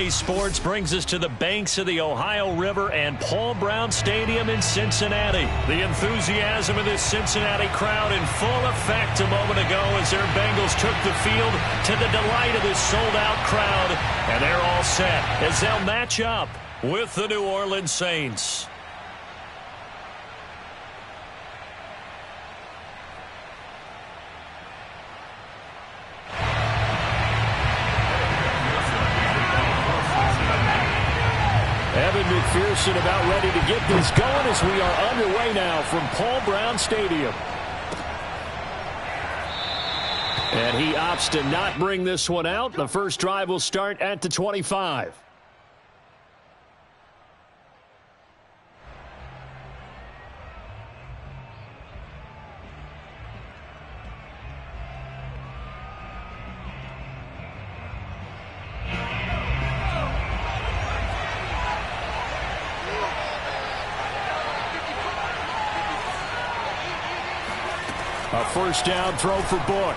Today's sports brings us to the banks of the Ohio River and Paul Brown Stadium in Cincinnati. The enthusiasm of this Cincinnati crowd in full effect a moment ago as their Bengals took the field to the delight of this sold-out crowd. And they're all set as they'll match up with the New Orleans Saints. Evan McPherson about ready to get this going as we are underway now from Paul Brown Stadium. And he opts to not bring this one out. The first drive will start at the 25. A first down throw for Book.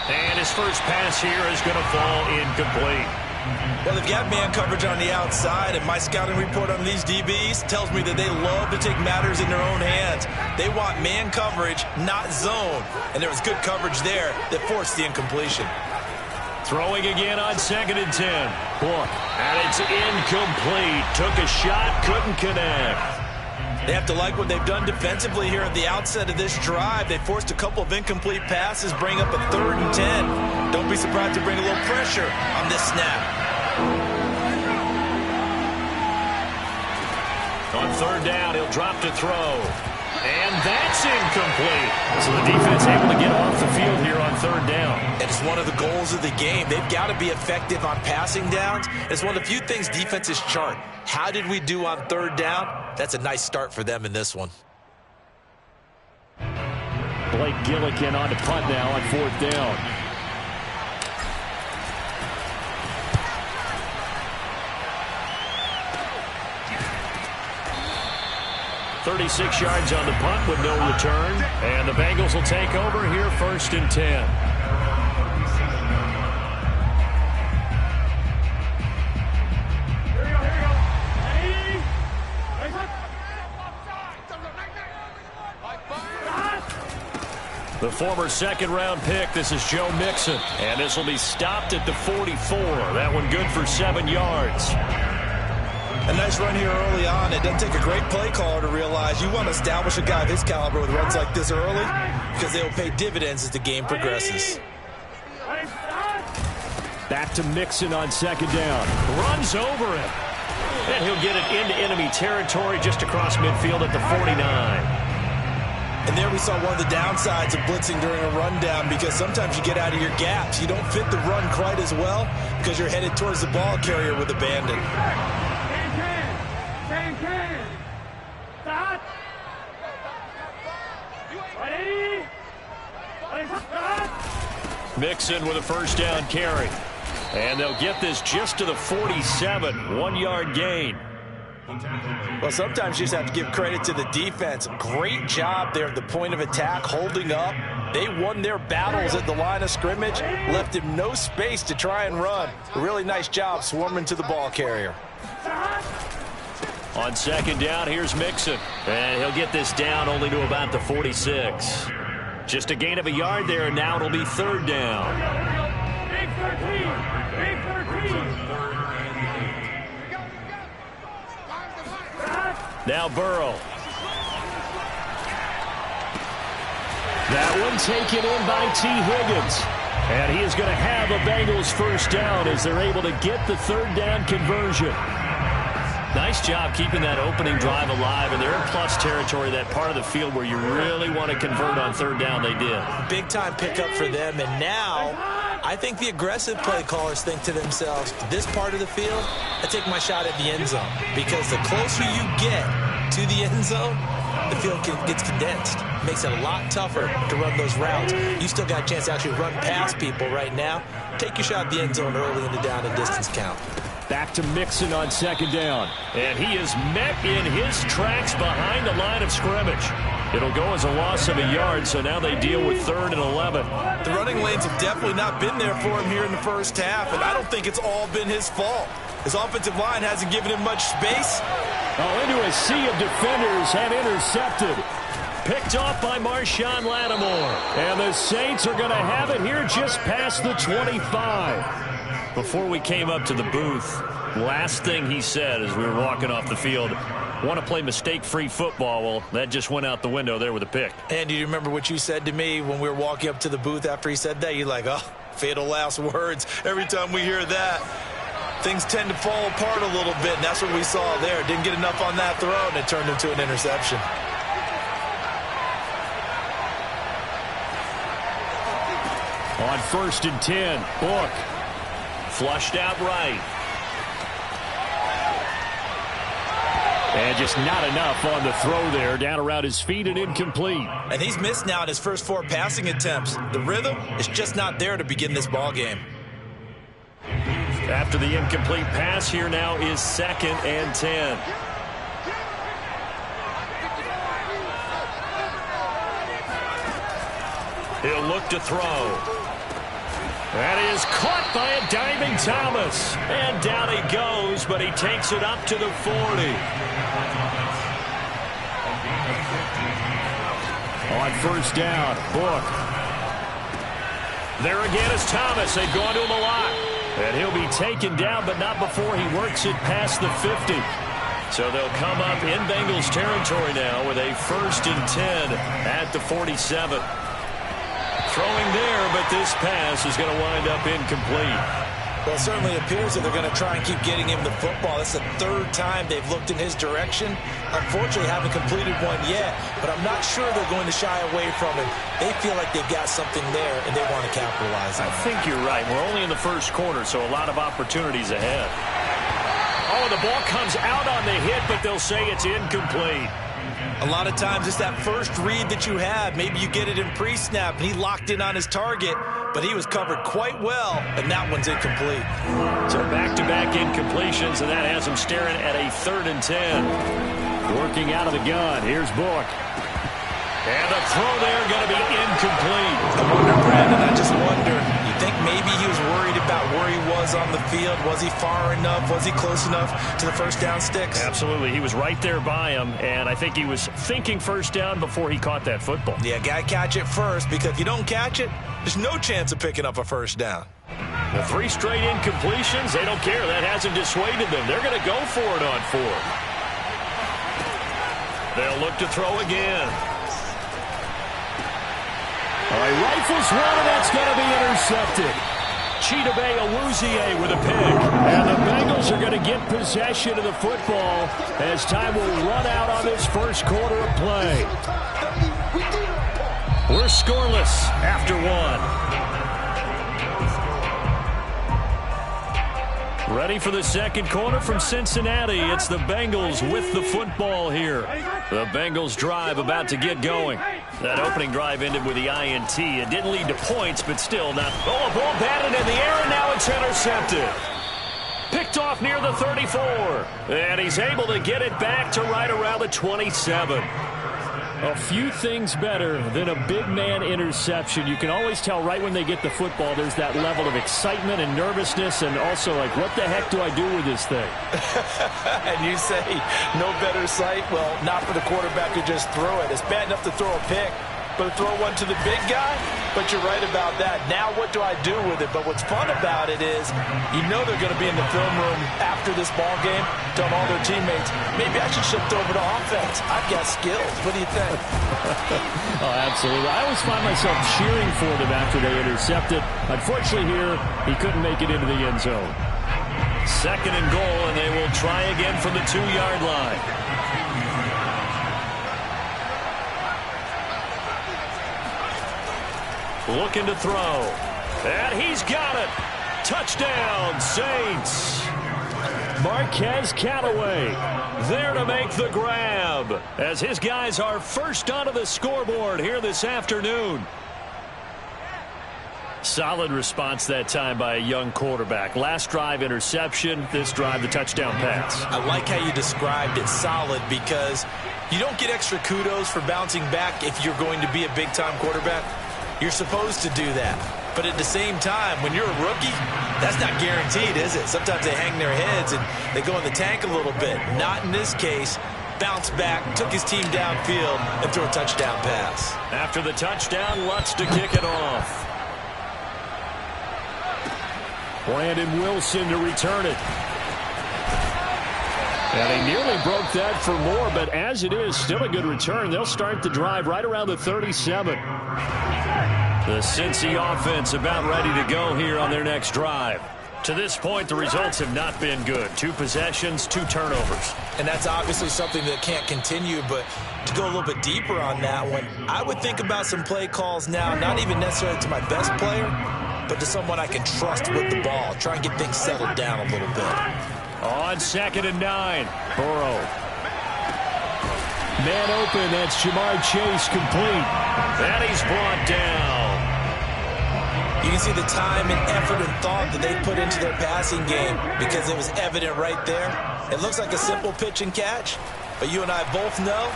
And his first pass here is going to fall incomplete. Well, they've got man coverage on the outside, and my scouting report on these DBs tells me that they love to take matters in their own hands. They want man coverage, not zone. And there was good coverage there that forced the incompletion. Throwing again on 2nd and 10. Book. And it's incomplete. Took a shot, couldn't connect. They have to like what they've done defensively here at the outset of this drive. They forced a couple of incomplete passes, bring up a 3rd and 10. Don't be surprised to bring a little pressure on this snap. On 3rd down, he'll drop to throw. And that's incomplete. So the defense able to get off the field here on 3rd down. And it's one of the goals of the game. They've got to be effective on passing downs. It's one of the few things defenses chart. How did we do on 3rd down? That's a nice start for them in this one. Blake Gillikin on to punt now on 4th down. .36 yards on the punt with no return. And the Bengals will take over here 1st and 10. The former 2nd-round pick, this is Joe Mixon. And this will be stopped at the 44. That one good for 7 yards. A nice run here early on. It doesn't take a great play caller to realize you want to establish a guy of his caliber with runs like this early because they will pay dividends as the game progresses. Back to Mixon on 2nd down. Runs over him. And he'll get it into enemy territory just across midfield at the 49. And there we saw one of the downsides of blitzing during a rundown because sometimes you get out of your gaps. You don't fit the run quite as well because you're headed towards the ball carrier with abandon. Mixon with a first down carry. And they'll get this just to the 47. 1-yard gain. Well, sometimes you just have to give credit to the defense. Great job there at the point of attack, holding up. They won their battles at the line of scrimmage, left him no space to try and run. A really nice job swarming to the ball carrier. On 2nd down, here's Mixon. And he'll get this down only to about the 46. Just a gain of a yard there, and now it'll be 3rd down. Big 13! Big 13! Now Burrow. That one taken in by T. Higgins. And he is going to have a Bengals first down as they're able to get the 3rd down conversion. Nice job keeping that opening drive alive, and they're in plus territory, that part of the field where you really want to convert on 3rd down. They did. Big-time pickup for them, and now I think the aggressive play callers think to themselves, this part of the field, I take my shot at the end zone, because the closer you get to the end zone, the field gets condensed. Makes it a lot tougher to run those routes. You still got a chance to actually run past people right now. Take your shot at the end zone early in the down and distance count. Back to Mixon on 2nd down. And he is met in his tracks behind the line of scrimmage. It'll go as a loss of a yard, so now they deal with 3rd and 11. The running lanes have definitely not been there for him here in the first half, and I don't think it's all been his fault. His offensive line hasn't given him much space. Into a sea of defenders and intercepted. Picked off by Marshawn Lattimore. And the Saints are going to have it here just past the 25. Before we came up to the booth, last thing he said as we were walking off the field, want to play mistake-free football. Well, that just went out the window there with a pick. And do you remember what you said to me when we were walking up to the booth after he said that? You're like, oh, fatal last words. Every time we hear that, things tend to fall apart a little bit, and that's what we saw there. Didn't get enough on that throw, and it turned into an interception. On 1st and 10, Book. Flushed out right. And just not enough on the throw there. Down around his feet and incomplete. And he's missed now in his first 4 passing attempts. The rhythm is just not there to begin this ball game. After the incomplete pass, here now is 2nd and 10. He'll look to throw. That is caught by a diving Thomas. And down he goes, but he takes it up to the 40. On 1st down, Book. There again is Thomas. They've gone to him a lot. And he'll be taken down, but not before he works it past the 50. So they'll come up in Bengals territory now with a 1st and 10 at the 47. Throwing there, but this pass is going to wind up incomplete. Well, it certainly appears that they're going to try and keep getting him the football. That's the 3rd time they've looked in his direction. Unfortunately, haven't completed one yet, but I'm not sure they're going to shy away from him. They feel like they've got something there, and they want to capitalize on it. I think you're right. We're only in the first quarter, so a lot of opportunities ahead. Oh, the ball comes out on the hit, but they'll say it's incomplete. A lot of times it's that first read that you have. Maybe you get it in pre-snap, and he locked in on his target, but he was covered quite well, and that one's incomplete. So back-to-back incompletions, and that has him staring at a 3rd and 10. Working out of the gun. Here's Book. And the throw there going to be incomplete. I wonder, Brandon, I just wonder, you think maybe he was worried about where he was on the field? Was he far enough? Was he close enough to the first down sticks? Absolutely. He was right there by him, and I think he was thinking first down before he caught that football. Yeah, got to catch it first, because if you don't catch it, there's no chance of picking up a first down. The 3 straight incompletions, they don't care. That hasn't dissuaded them. They're going to go for it on 4th. They'll look to throw again. He rifles one, and that's going to be intercepted. Chidobe Awuzie with a pick. And the Bengals are going to get possession of the football as time will run out on this first quarter of play. We're scoreless after 1. Ready for the second quarter from Cincinnati. It's the Bengals with the football here. The Bengals drive about to get going. That opening drive ended with the INT. It didn't lead to points, but still not. Oh, a ball batted in the air, and now it's intercepted. Picked off near the 34. And he's able to get it back to right around the 27. A few things better than a big man interception. You can always tell right when they get the football, there's that level of excitement and nervousness, and also like, what the heck do I do with this thing? And you say, no better sight? Well, not for the quarterback to just throw it. It's bad enough to throw a pick, but to throw one to the big guy? But you're right about that. Now what do I do with it? But what's fun about it is, you know they're going to be in the film room after this ball game, telling all their teammates, maybe I should shift over to offense. I've got skills. What do you think? Oh, absolutely. I always find myself cheering for them after they intercepted. Unfortunately here, he couldn't make it into the end zone. 2nd and goal, and they will try again from the 2-yard line. Looking to throw. And he's got it. Touchdown, Saints. Marquez Callaway there to make the grab as his guys are first onto the scoreboard here this afternoon. Solid response that time by a young quarterback. Last drive, interception. This drive, the touchdown pass. I like how you described it, solid, because you don't get extra kudos for bouncing back if you're going to be a big-time quarterback. You're supposed to do that. But at the same time, when you're a rookie, that's not guaranteed, is it? Sometimes they hang their heads and they go in the tank a little bit. Not in this case. Bounced back, took his team downfield, and threw a touchdown pass. After the touchdown, Lutz to kick it off. Brandon Wilson to return it. And he nearly broke that for more, but as it is, still a good return. They'll start the drive right around the 37. The Cincy offense about ready to go here on their next drive. To this point, the results have not been good. 2 possessions, 2 turnovers. And that's obviously something that can't continue, but to go a little bit deeper on that one, I would think about some play calls now, not even necessarily to my best player, but to someone I can trust with the ball. Try and get things settled down a little bit. On 2nd and 9, Burrow. Man open, that's Jamar Chase complete. And he's brought down. You can see the time and effort and thought that they put into their passing game because it was evident right there. It looks like a simple pitch and catch, but you and I both know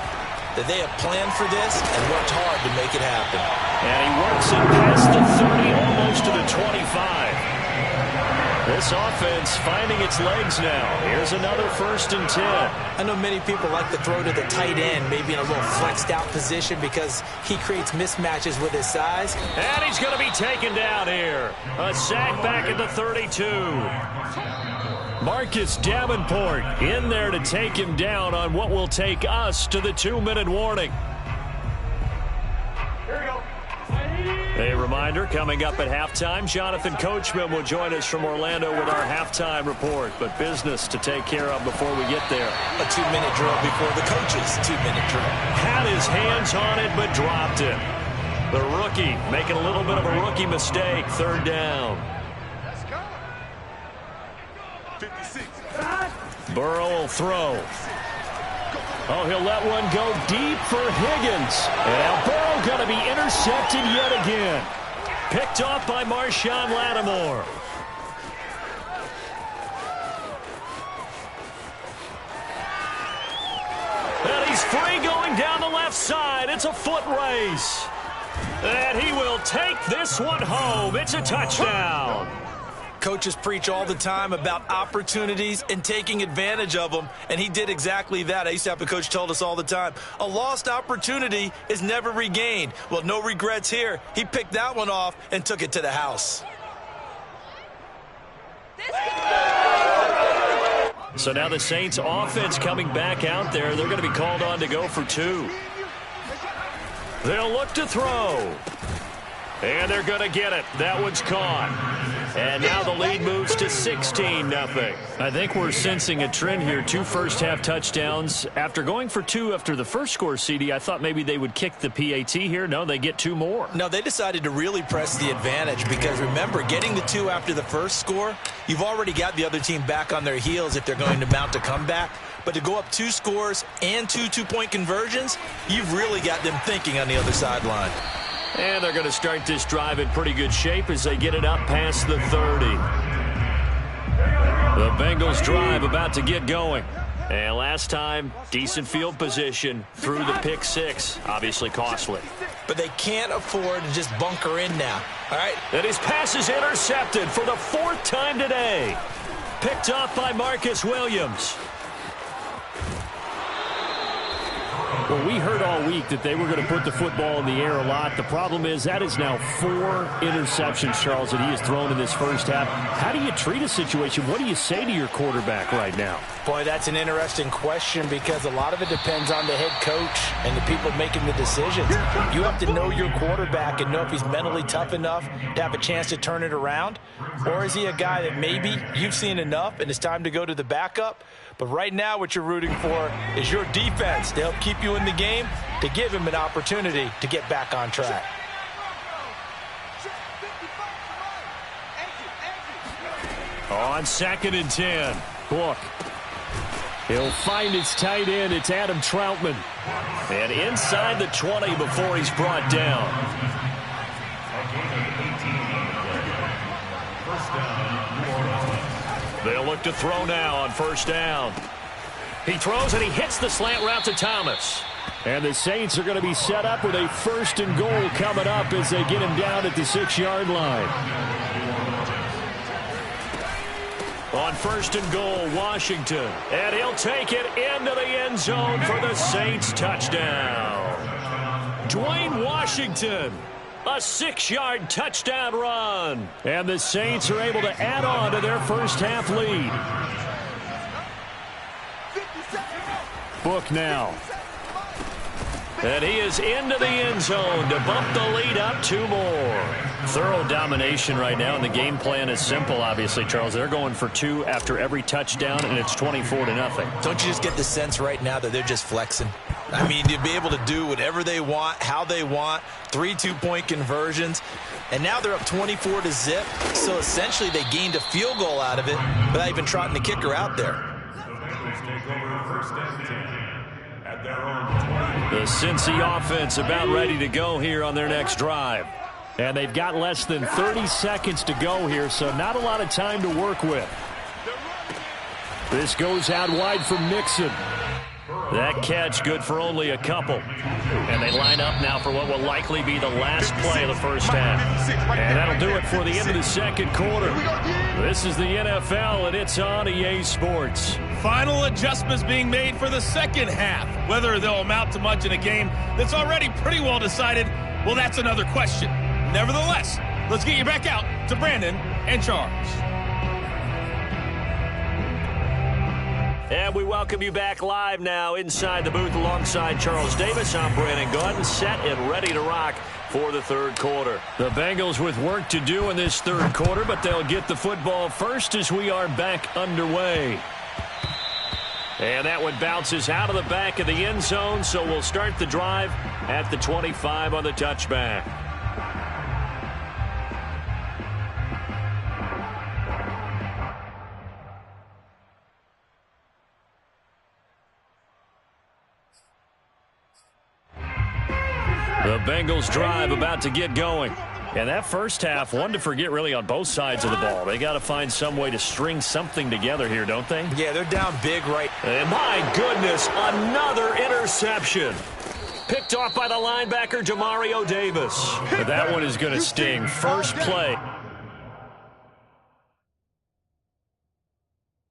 that they have planned for this and worked hard to make it happen. And he works it past the 30, almost to the 25. This offense finding its legs now. Here's another 1st and 10. I know many people like to throw to the tight end, maybe in a little flexed out position because he creates mismatches with his size. And he's going to be taken down here. A sack back at the 32. Marcus Davenport in there to take him down on what will take us to the 2-minute warning. Here we go. A reminder, coming up at halftime, Jonathan Coachman will join us from Orlando with our halftime report. But business to take care of before we get there. A 2-minute drill before the coach's 2-minute drill. Had his hands on it, but dropped it. The rookie making a little bit of a rookie mistake. 3rd down. Let's go. 56. Burrow will throw. Oh, he'll let one go deep for Higgins. And now Burrow going to be intercepted yet again. Picked off by Marshawn Lattimore. And he's free going down the left side. It's a foot race. And he will take this one home. It's a touchdown. Coaches preach all the time about opportunities and taking advantage of them, and he did exactly that. I used to have a coach told us all the time, a lost opportunity is never regained. Well, no regrets here. He picked that one off and took it to the house. So now the Saints offense coming back out there. They're going to be called on to go for 2. They'll look to throw. And they're going to get it. That one's caught. And now the lead moves to 16-0. I think we're sensing a trend here. 2 first-half touchdowns. After going for 2 after the first score, CD, I thought maybe they would kick the PAT here. No, they get 2 more. No, they decided to really press the advantage because, remember, getting the 2 after the first score, you've already got the other team back on their heels if they're going to mount a comeback. But to go up 2 scores and 2 two-point conversions, you've really got them thinking on the other sideline. And they're going to start this drive in pretty good shape as they get it up past the 30. The Bengals drive about to get going. And last time, decent field position through the pick 6. Obviously costly. But they can't afford to just bunker in now. All right? And his pass is intercepted for the 4th time today. Picked off by Marcus Williams. Well, we heard all week that they were going to put the football in the air a lot. The problem is that is now 4 interceptions, Charles, that he has thrown in this first half. How do you treat a situation? What do you say to your quarterback right now? Boy, that's an interesting question because a lot of it depends on the head coach and the people making the decisions. You have to know your quarterback and know if he's mentally tough enough to have a chance to turn it around. Or is he a guy that maybe you've seen enough and it's time to go to the backup? But right now what you're rooting for is your defense to help keep you in the game, to give him an opportunity to get back on track. On 2nd and 10, Book. He'll find his tight end. It's Adam Troutman. And inside the 20 before he's brought down. They'll look to throw now on first down. He throws and he hits the slant route to Thomas. And the Saints are going to be set up with a 1st and goal coming up as they get him down at the 6-yard line. On 1st and goal, Washington. And he'll take it into the end zone for the Saints touchdown. Dwayne Washington. A 6-yard touchdown run. And the Saints are able to add on to their first half lead. Book now. And he is into the end zone to bump the lead up 2 more. Thorough domination right now, and the game plan is simple, obviously, Charles. They're going for 2 after every touchdown, and it's 24-0. Don't you just get the sense right now that they're just flexing? I mean, to be able to do whatever they want, how they want, 3 2-point conversions, and now they're up 24-0. So essentially they gained a field goal out of it without even trotting the kicker out there. The Cincy offense about ready to go here on their next drive. And they've got less than 30 seconds to go here, so not a lot of time to work with. This goes out wide for Mixon. That catch good for only a couple. And they line up now for what will likely be the last play of the first half. And that'll do it for the end of the second quarter. This is the NFL, and it's on EA Sports. Final adjustments being made for the second half. Whether they'll amount to much in a game that's already pretty well decided, well, that's another question. Nevertheless, let's get you back out to Brandon and Charles. And we welcome you back live now inside the booth alongside Charles Davis. I'm Brandon Gaudin, set and ready to rock for the third quarter. The Bengals with work to do in this third quarter, but they'll get the football first as we are back underway. And that one bounces out of the back of the end zone, so we'll start the drive at the 25 on the touchback. The Bengals drive about to get going. And that first half, one to forget really on both sides of the ball. They got to find some way to string something together here, don't they? Yeah, they're down big right. And my goodness, another interception. Picked off by the linebacker, Demario Davis. But that one is going to sting. First play.